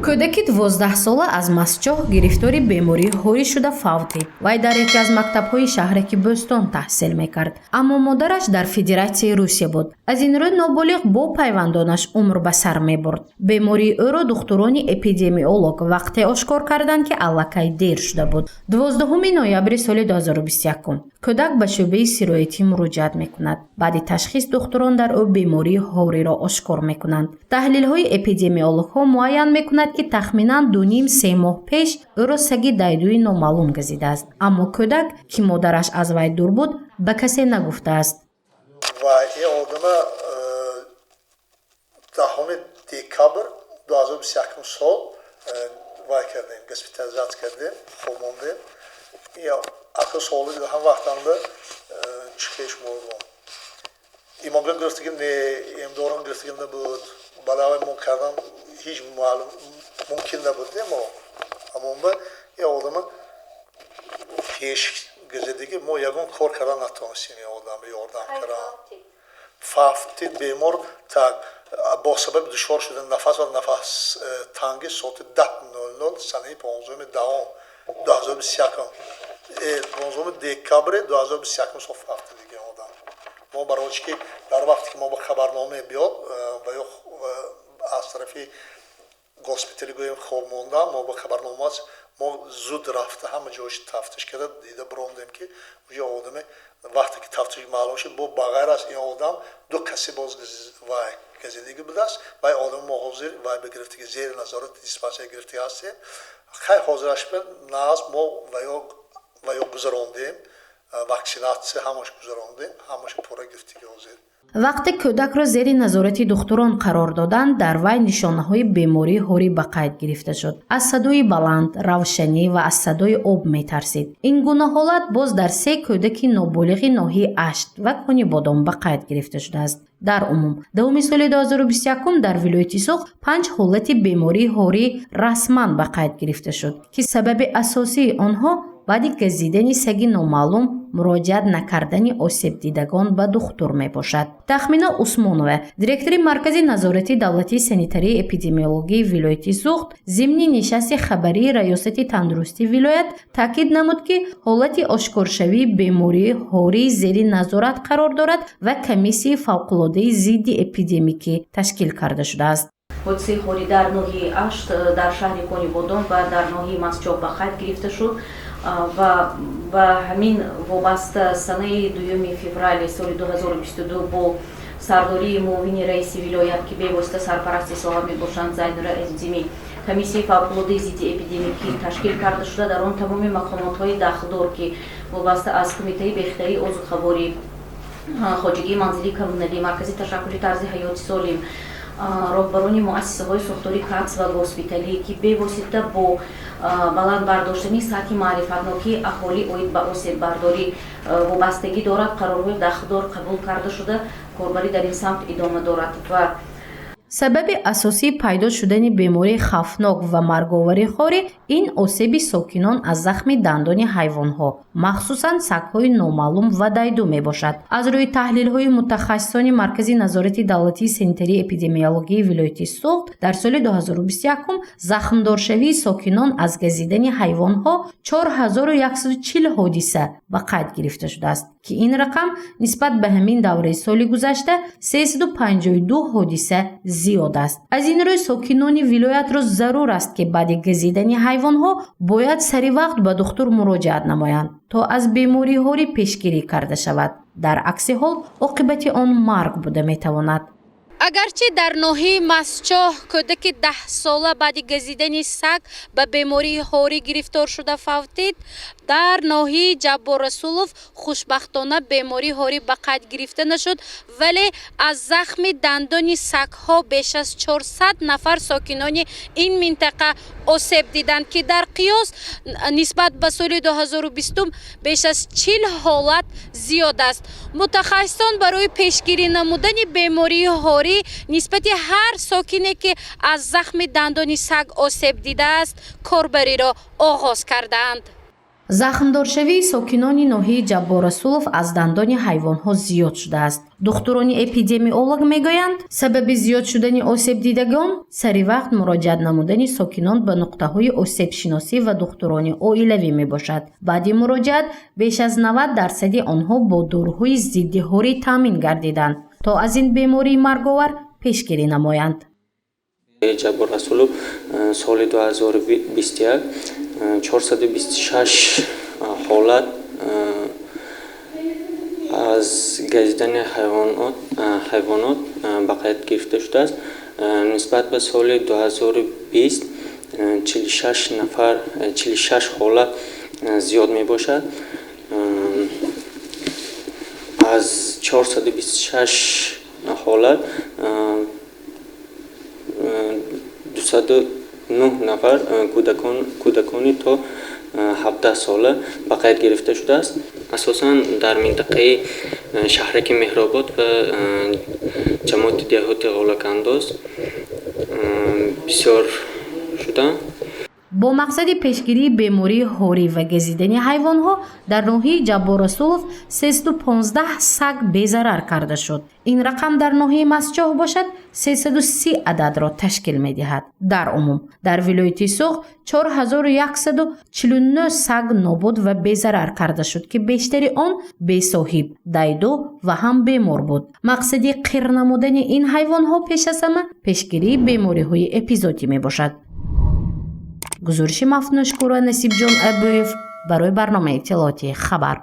кӯдаки 12 сола аз масчоҳ гирифтори бемории ҳорӣ шуда фавтид. Вай дар яке аз мактабҳои шаҳреки Бӯстон таҳсил мекард, аммо модараш дар Федератсияи Русия буд. Аз ин рӯ ноболиғ бо пайвандонаш умр ба сар мебурд. Бемории ӯро духтурони эпидемиолог вақте ошкор карданд, ки аллакай дер шуда буд. 12 ноябри соли 2021 кӯдак ба шӯъбаи сироятӣ муроҷиат мекунад. Баъди ташхис духтурон дар ӯ бемории ҳориро ошкор мекунанд. таҳлилҳои эпидемиологҳо муайян мекунад, ки тахминан 2-3 моҳ пеш ӯро саги дайдуи номаълум газидааст. Аммо кӯдак, ки модараш аз вай дур буд, ба касе нагуфтааст. ва ин одама 10 декабр 2021 сол вай кардем, госпитализат кардем, хоб мондем. Ақл соли ҳам вақтанда чихеш мордом. Имомга гирифтагим не, имдорам гирифтагим набуд. Балавай мон кардан ҳеҷ маълум мумкин набуд мо. Аммо ба ин одама пеш газидагӣ мо ягон кор кардан натонистем ин одам ёрдам кардан. Фавтид бемор так бо сабаби душвор шудан нафас ва нафас танги соати 10:00 санаи 15 декабри 2021 сол фавтид дигар одам. мо барои ки дар вақте ки мо ба хабарнома биёд ва ё аз тарафи госпитали гӯем хоб монда, мо ба хабарнома мо зуд рафта ҳама ҷоиш тафтиш карда дида биромдем, ки уҷа одаме вақте ки тафтиш маълум шуд бо бағайр аз ин одам ду каси боз вай газидагӣ будааст. Вай одам мо ҳозир вай бигирифтагӣ зери назорати диспансери гирифтагӣ ҳастем. хай ҳозираш наз мо ва ё гузарондем, ваксинатсия ҳамаш гузарондем, ҳамаш пурра гирифтагӣ ҳозир. вақте кӯдакро зери назорати духтурон қарор доданд, дар вай нишонаҳои бемории ҳорӣ ба қайд гирифта шуд. аз садои баланд, равшанӣ ва аз садои об метарсид. ин гуна ҳолат боз дар 3 кӯдаки ноболиғи ноҳияи Ашт ва Кони Бодом ба қайд гирифта шудааст. дар умум 10 соли 2021 дар вилояти Суғ 5 ҳолати бемории ҳорӣ расман ба қайд гирифта шуд, ки сабаби асосии онҳо баъди газидани саги номаълум муроҷиат накардани осебдидагон ба духтур мебошад. Тахмина Усмонова, директори маркази назорати давлатии санитарии эпидемиологии вилояти Суғд, зимни нишасти хабарии раёсати тандурустии вилоят таъкид намуд, ки ҳолати ошкоршавии бемории ҳорӣ зери назорат қарор дорад ва комиссияи фавқулодаи зидди эпидемикӣ ташкил карда шудааст. ҳодисаи ҳорӣ дар ноҳияи Ашт, дар шаҳри Кони Бодом ва дар ноҳияи Масчоҳ ба қайд гирифта шуд ва ба ҳамин вобаста санаи 2 феврали соли 2022 бо сардории муовини раиси вилоят, ки бевосита сарпарасти соҳа мебошанд, Зайнура Азизимӣ, комиссияи фавқулодаи зидди эпидемикӣ ташкил карда шуда, дар он тамоми мақомотҳои дахлдор, ки вобаста аз Кумитаи бехатарии озодхаворӣ, хоҷагии манзилии коммуналӣ, маркази ташаккули тарзи ҳаёти солим, роҳбарони муассисаҳои сохтори КАЦ ва госпиталӣ, ки бевосита бо баланд бардоштани сатҳи маърифатнокии аҳолӣ оид ба осеббардорӣ вобастагӣ дорад, қарорҳои дахлдор қабул карда шуда, корбарӣ дар ин самт идома дорад. ва сабаби асосии пайдо шудани бемории хавфнок ва марговари хорӣ ин осеби сокинон аз захми дандони ҳайвонҳо, махсусан сагҳои номаълум ва дайду мебошад. аз рӯи таҳлилҳои мутахассисони маркази назорати давлатии санитарии эпидемиологии вилояти Суғд дар соли 2021 захмдоршавии сокинон аз газидани ҳайвонҳо 4140 ҳодиса ба қайд гирифта шудааст, ки ин рақам нисбат ба ҳамин давраи соли гузашта 352 ҳодиса зиёд аст. аз ин рӯй сокинони вилоятро зарур аст, ки баъди газидани ҳайвонҳо бояд саривақт ба духтур муроҷиат намоянд, то аз бемории ҳорӣ пешгирӣ карда шавад. дар акси ҳол оқибати он марг буда метавонад. агарчи дар ноҳияи Масчоҳ кӯдаки 10 сола баъди газидани саг ба бемории ҳорӣ гирифтор шуда фавтид, дар ноҳияи Ҷабборрасулов хушбахтона бемории ҳорӣ ба қайд гирифта нашуд, вале аз захми дандони сагҳо беш аз 400 нафар сокинони ин минтақа осеб диданд, ки дар қиёс нисбат ба соли 2020 беш аз 40 ҳолат зиёд аст. мутахассисон барои пешгирӣ намудани бемории ҳорӣ нисбати ҳар сокине ки аз захми дандони саг осеб дидааст, корбариро оғоз кардаанд. захмдоршавии сокинони ноҳияи ҷабборрасулов аз дандони ҳайвонҳо зиёд шудааст. духтурони эпидемиолог мегӯянд, сабаби зиёд шудани осебдидагон сари вақт муроҷиат намудани сокинон ба нуқтаҳои осебшиносӣ ва духтурони оилавӣ мебошад. баъди муроҷиат беш аз 90% онҳо бо дороҳои зидди ҳорӣ таъмин гардиданд, то аз ин бемории марговар пешгирӣ намоянд. ҷабборрасулов соли 2021 426 ҳолат аз газидани ҳайвонот ба қайд гирифта шудааст. нисбат ба соли 2020 46 ҳолат зиёд мебошад. аз 426 ҳолат 209 нафар кӯдакони то 17 сола ба қайд гирифта шудааст. асосан дар минтақаи шаҳраки меҳробод ва ҷамоати деҳоти ғолакандоз бисёр шуданд. бо мақсади пешгирии бемории ҳорӣ ва газидани ҳайвонҳо дар ноҳияи ҷабборрасулов 315 саг безарар карда шуд. ин рақам дар ноҳияи масчоҳ бошад 330 ададро ташкил медиҳад. дар умум дар вилояти Суғ 4149 саг нобуд ва безарар карда шуд ки бештари он бесоҳиб, дайду ва ҳам бемор буд. мақсади қир намудани ин ҳайвонҳо пеш аз ҳама пешгирии бемориҳои эпизодӣ мебошад. гузориши Мафтунашкура Насибҷон Абуев барои барномаи иттилоотии Хабар.